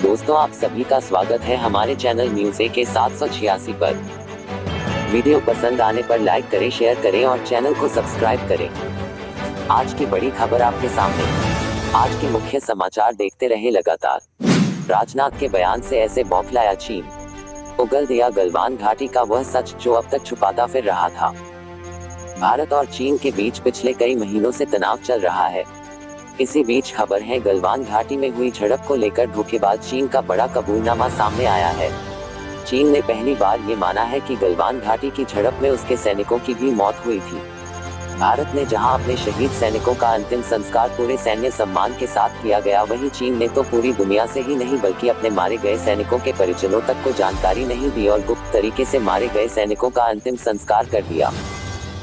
दोस्तों, आप सभी का स्वागत है हमारे चैनल न्यूज़ AK 786 पर। वीडियो पसंद आने पर लाइक करें, शेयर करें और चैनल को सब्सक्राइब करें। आज की बड़ी खबर आपके सामने। आज के मुख्य समाचार देखते रहे लगातार। राजनाथ के बयान से ऐसे बौखलाया चीन। उगल दिया गलवान घाटी का वह सच जो अब तक छुपाता फिर रहा था। भारत और चीन के बीच पिछले कई महीनों से तनाव चल रहा है। इसी बीच खबर है गलवान घाटी में हुई झड़प को लेकर धोखेबाज चीन का बड़ा कबूलनामा सामने आया है। चीन ने पहली बार ये माना है कि गलवान घाटी की झड़प में उसके सैनिकों की भी मौत हुई थी। भारत ने जहां अपने शहीद सैनिकों का अंतिम संस्कार पूरे सैन्य सम्मान के साथ किया गया, वहीं चीन ने तो पूरी दुनिया से ही नहीं बल्कि अपने मारे गए सैनिकों के परिजनों तक को जानकारी नहीं दी और गुप्त तरीके से मारे गए सैनिकों का अंतिम संस्कार कर दिया।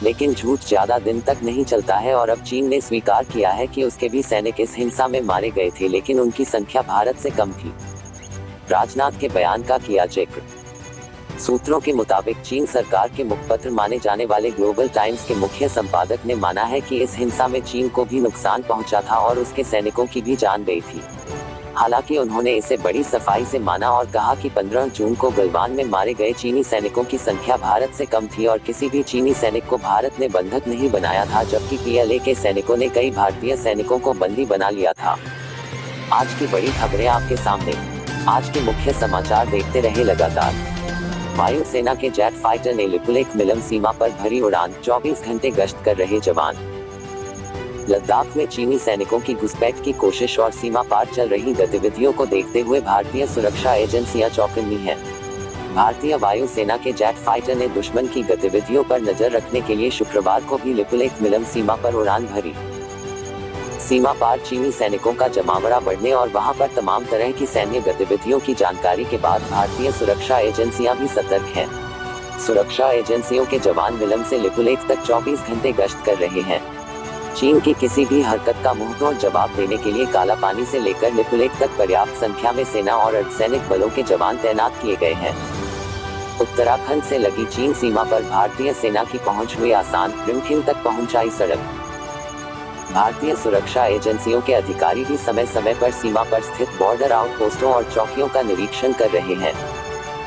लेकिन झूठ ज्यादा दिन तक नहीं चलता है और अब चीन ने स्वीकार किया है कि उसके भी सैनिक इस हिंसा में मारे गए थे, लेकिन उनकी संख्या भारत से कम थी। राजनाथ के बयान का किया जिक्र। सूत्रों के मुताबिक चीन सरकार के मुखपत्र माने जाने वाले ग्लोबल टाइम्स के मुख्य संपादक ने माना है कि इस हिंसा में चीन को भी नुकसान पहुंचा था और उसके सैनिकों की भी जान गई थी। हालांकि उन्होंने इसे बड़ी सफाई से माना और कहा कि 15 जून को गलवान में मारे गए चीनी सैनिकों की संख्या भारत से कम थी और किसी भी चीनी सैनिक को भारत ने बंधक नहीं बनाया था, जबकि PLA के सैनिकों ने कई भारतीय सैनिकों को बंदी बना लिया था। आज की बड़ी खबरें आपके सामने। आज के मुख्य समाचार देखते रहे लगातार। वायुसेना के जेट फाइटर ने लिपुलेख मिलम सीमा पर भरी उड़ान, 24 घंटे गश्त कर रहे जवान। लद्दाख में चीनी सैनिकों की घुसपैठ की कोशिश और सीमा पार चल रही गतिविधियों को देखते हुए भारतीय सुरक्षा एजेंसियां चौकन्नी हैं। भारतीय वायुसेना के जेट फाइटर ने दुश्मन की गतिविधियों पर नजर रखने के लिए शुक्रवार को भी लिपुलेख मिलम सीमा पर उड़ान भरी। सीमा पार चीनी सैनिकों का जमावड़ा बढ़ने और वहां पर तमाम तरह की सैन्य गतिविधियों की जानकारी के बाद भारतीय सुरक्षा एजेंसियां भी सतर्क हैं। सुरक्षा एजेंसियों के जवान मिलम से लिपुलेख तक 24 घंटे गश्त कर रहे हैं। चीन की किसी भी हरकत का मुंहतोड़ जवाब देने के लिए काला पानी से लेकर लिपुलेख तक पर्याप्त संख्या में सेना और अर्धसैनिक बलों के जवान तैनात किए गए हैं। उत्तराखंड से लगी चीन सीमा पर भारतीय सेना की पहुंच हुई आसान, रिमखिम तक पहुंचाई सड़क। भारतीय सुरक्षा एजेंसियों के अधिकारी भी समय समय पर सीमा पर स्थित बॉर्डर आउटपोस्टों और चौकियों का निरीक्षण कर रहे हैं।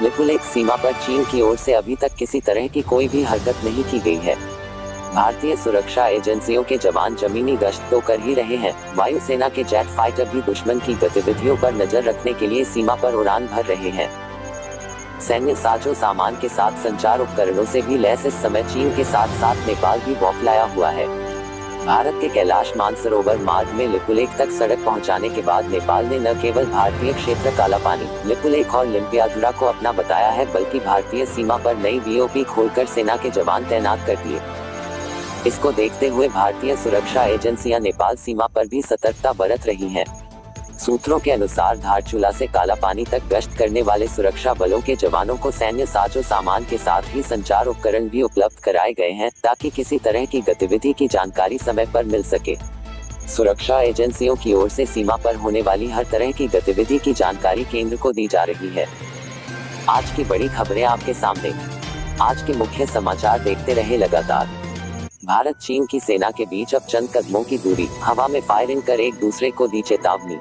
लिपुलेख सीमा पर चीन की ओर से अभी तक किसी तरह की कोई भी हरकत नहीं की गई है। भारतीय सुरक्षा एजेंसियों के जवान जमीनी गश्त तो कर ही रहे हैं, वायुसेना के जेट फाइटर भी दुश्मन की गतिविधियों पर नजर रखने के लिए सीमा पर उड़ान भर रहे हैं। सैन्य साजो सामान के साथ संचार उपकरणों से भी लैस इस समय चीन के साथ साथ नेपाल भी बौखलाया हुआ है। भारत के कैलाश मानसरोवर मार्ग में लिपुलेख तक सड़क पहुंचाने के बाद नेपाल ने न केवल भारतीय क्षेत्र कालापानी, लिपुलेख और लिम्पियाधुरा को अपना बताया है, बल्कि भारतीय सीमा पर नई BOP खोलकर सेना के जवान तैनात कर दिए। इसको देखते हुए भारतीय सुरक्षा एजेंसियां नेपाल सीमा पर भी सतर्कता बरत रही हैं। सूत्रों के अनुसार धारचूला से कालापानी तक गश्त करने वाले सुरक्षा बलों के जवानों को सैन्य साजो सामान के साथ ही संचार उपकरण भी उपलब्ध कराए गए हैं, ताकि किसी तरह की गतिविधि की जानकारी समय पर मिल सके। सुरक्षा एजेंसियों की ओर से सीमा पर होने वाली हर तरह की गतिविधि की जानकारी केंद्र को दी जा रही है। आज की बड़ी खबरें आपके सामने। आज के मुख्य समाचार देखते रहे लगातार। भारत चीन की सेना के बीच अब चंद कदमों की दूरी, हवा में फायरिंग कर एक दूसरे को दी चेतावनी।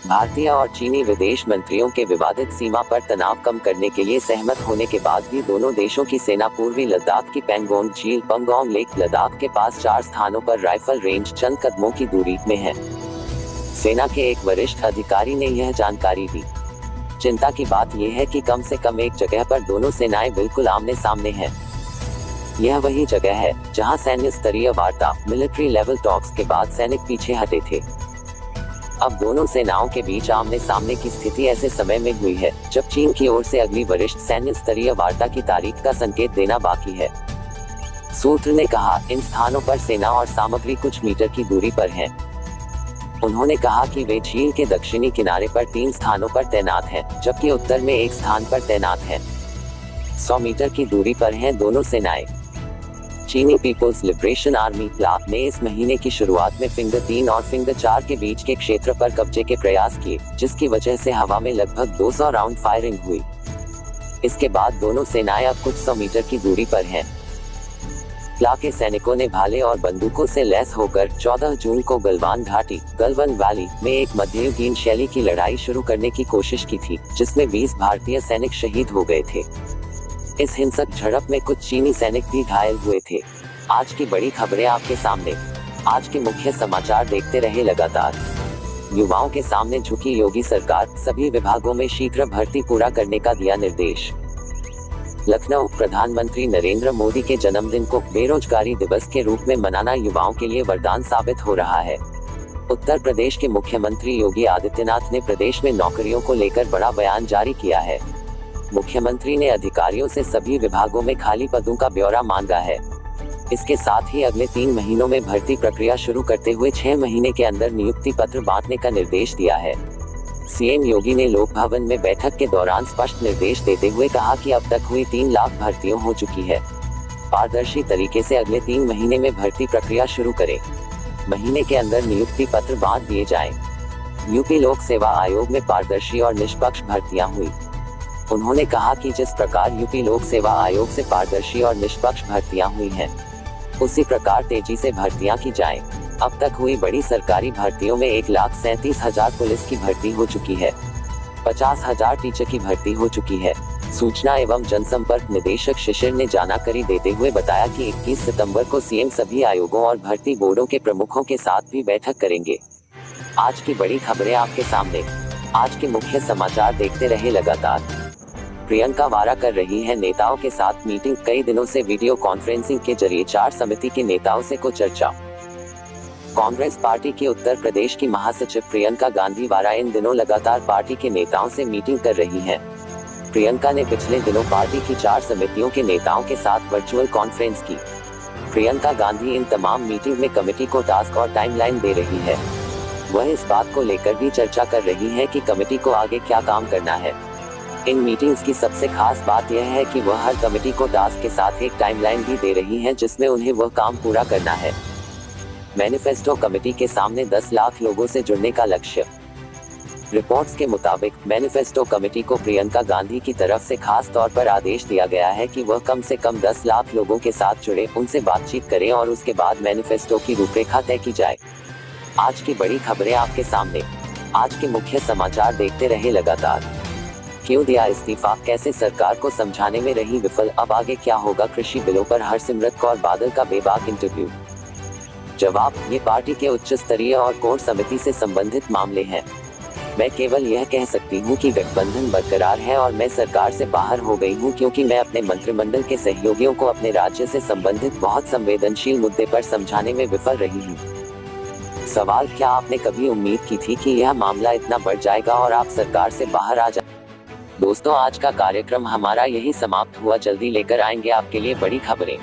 भारतीय और चीनी विदेश मंत्रियों के विवादित सीमा पर तनाव कम करने के लिए सहमत होने के बाद भी दोनों देशों की सेना पूर्वी लद्दाख की पैंगोंग झील, पंगोंग लेक लद्दाख के पास 4 स्थानों पर राइफल रेंज चंद कदमों की दूरी में है। सेना के एक वरिष्ठ अधिकारी ने यह जानकारी दी। चिंता की बात यह है कि कम से कम एक जगह पर दोनों सेनाएं बिल्कुल आमने सामने हैं। यह वही जगह है जहां सैन्य स्तरीय वार्ता, मिलिट्री लेवल टॉक्स के बाद सैनिक पीछे हटे थे। अब दोनों सेनाओं के बीच आमने सामने की स्थिति ऐसे समय में हुई है जब चीन की ओर से अगली वरिष्ठ सैन्य स्तरीय वार्ता की तारीख का संकेत देना बाकी है। सूत्र ने कहा, इन स्थानों पर सेना और सामग्री कुछ मीटर की दूरी पर है। उन्होंने कहा कि वे झील के दक्षिणी किनारे पर 3 स्थानों पर तैनात हैं, जबकि उत्तर में एक स्थान पर तैनात हैं। 100 मीटर की दूरी पर हैं दोनों सेनाएं। चीनी पीपुल्स लिबरेशन आर्मी प्लाप ने इस महीने की शुरुआत में फिंगर 3 और फिंगर 4 के बीच के क्षेत्र पर कब्जे के प्रयास किए, जिसकी वजह से हवा में लगभग 200 राउंड फायरिंग हुई। इसके बाद दोनों सेनाएं अब कुछ 100 मीटर की दूरी पर हैं। ला के सैनिकों ने भाले और बंदूकों से लैस होकर 14 जून को गलवान घाटी गलवान वैली में एक मध्ययुगीन शैली की लड़ाई शुरू करने की कोशिश की थी, जिसमें 20 भारतीय सैनिक शहीद हो गए थे। इस हिंसक झड़प में कुछ चीनी सैनिक भी घायल हुए थे। आज की बड़ी खबरें आपके सामने। आज के मुख्य समाचार देखते रहे लगातार। युवाओं के सामने झुकी योगी सरकार, सभी विभागों में शीघ्र भर्ती पूरा करने का दिया निर्देश। लखनऊ, प्रधानमंत्री नरेंद्र मोदी के जन्मदिन को बेरोजगारी दिवस के रूप में मनाना युवाओं के लिए वरदान साबित हो रहा है। उत्तर प्रदेश के मुख्यमंत्री योगी आदित्यनाथ ने प्रदेश में नौकरियों को लेकर बड़ा बयान जारी किया है। मुख्यमंत्री ने अधिकारियों से सभी विभागों में खाली पदों का ब्यौरा मांगा है। इसके साथ ही अगले 3 महीनों में भर्ती प्रक्रिया शुरू करते हुए 6 महीने के अंदर नियुक्ति पत्र बांटने का निर्देश दिया है। सीएम योगी ने लोक भवन में बैठक के दौरान स्पष्ट निर्देश देते हुए कहा कि अब तक हुई 3 लाख भर्तियों हो चुकी है। पारदर्शी तरीके से अगले 3 महीने में भर्ती प्रक्रिया शुरू करें। महीने के अंदर नियुक्ति पत्र बांट दिए जाएं। यूपी लोक सेवा आयोग में पारदर्शी और निष्पक्ष भर्तियां हुई। उन्होंने कहा कि जिस प्रकार यूपी लोक सेवा आयोग से पारदर्शी और निष्पक्ष भर्तियां हुई हैं, उसी प्रकार तेजी से भर्तियां की जाएं। अब तक हुई बड़ी सरकारी भर्तियों में 1,37,000 पुलिस की भर्ती हो चुकी है। 50,000 टीचर की भर्ती हो चुकी है। सूचना एवं जनसंपर्क निदेशक शिशिर ने जानकारी देते हुए बताया कि 21 सितंबर को सीएम सभी आयोगों और भर्ती बोर्डों के प्रमुखों के साथ भी बैठक करेंगे। आज की बड़ी खबरें आपके सामने। आज के मुख्य समाचार देखते रहे लगातार। प्रियंका वारा कर रही है नेताओं के साथ मीटिंग। कई दिनों से वीडियो कॉन्फ्रेंसिंग के जरिए 4 समिति के नेताओं से को चर्चा। कांग्रेस पार्टी की उत्तर प्रदेश की महासचिव प्रियंका गांधी वारा इन दिनों लगातार पार्टी के नेताओं से मीटिंग कर रही हैं। प्रियंका ने पिछले दिनों पार्टी की 4 समितियों के नेताओं के साथ वर्चुअल कॉन्फ्रेंस की। प्रियंका गांधी इन तमाम मीटिंग में कमेटी को टास्क और टाइमलाइन दे रही है। वह इस बात को लेकर भी चर्चा कर रही है कि कमेटी को आगे क्या काम करना है। इन मीटिंग्स की सबसे खास बात यह है कि वह हर कमेटी को टास्क के साथ एक टाइमलाइन भी दे रही है, जिसमें उन्हें वह काम पूरा करना है। मैनिफेस्टो कमेटी के सामने 10 लाख लोगों से जुड़ने का लक्ष्य। रिपोर्ट्स के मुताबिक मैनिफेस्टो कमेटी को प्रियंका गांधी की तरफ से खास तौर पर आदेश दिया गया है कि वह कम से कम 10 लाख लोगों के साथ जुड़े, उनसे बातचीत करें और उसके बाद मैनिफेस्टो की रूपरेखा तय की जाए। आज की बड़ी खबरें आपके सामने। आज के मुख्य समाचार देखते रहे लगातार। क्यों दिया इस्तीफा, कैसे सरकार को समझाने में रही विफल, अब आगे क्या होगा। कृषि बिलों पर हरसिमरत कौर बादल का बेबाक इंटरव्यू। जवाब, ये पार्टी के उच्च स्तरीय और कोर समिति से संबंधित मामले हैं। मैं केवल यह कह सकती हूँ कि गठबंधन बरकरार है और मैं सरकार से बाहर हो गई हूँ, क्योंकि मैं अपने मंत्रिमंडल के सहयोगियों को अपने राज्य से संबंधित बहुत संवेदनशील मुद्दे पर समझाने में विफल रही हूँ। सवाल, क्या आपने कभी उम्मीद की थी कि यह मामला इतना बढ़ जाएगा और आप सरकार से बाहर आ जाए। दोस्तों, आज का कार्यक्रम हमारा यही समाप्त हुआ। जल्दी लेकर आएंगे आपके लिए बड़ी खबरें।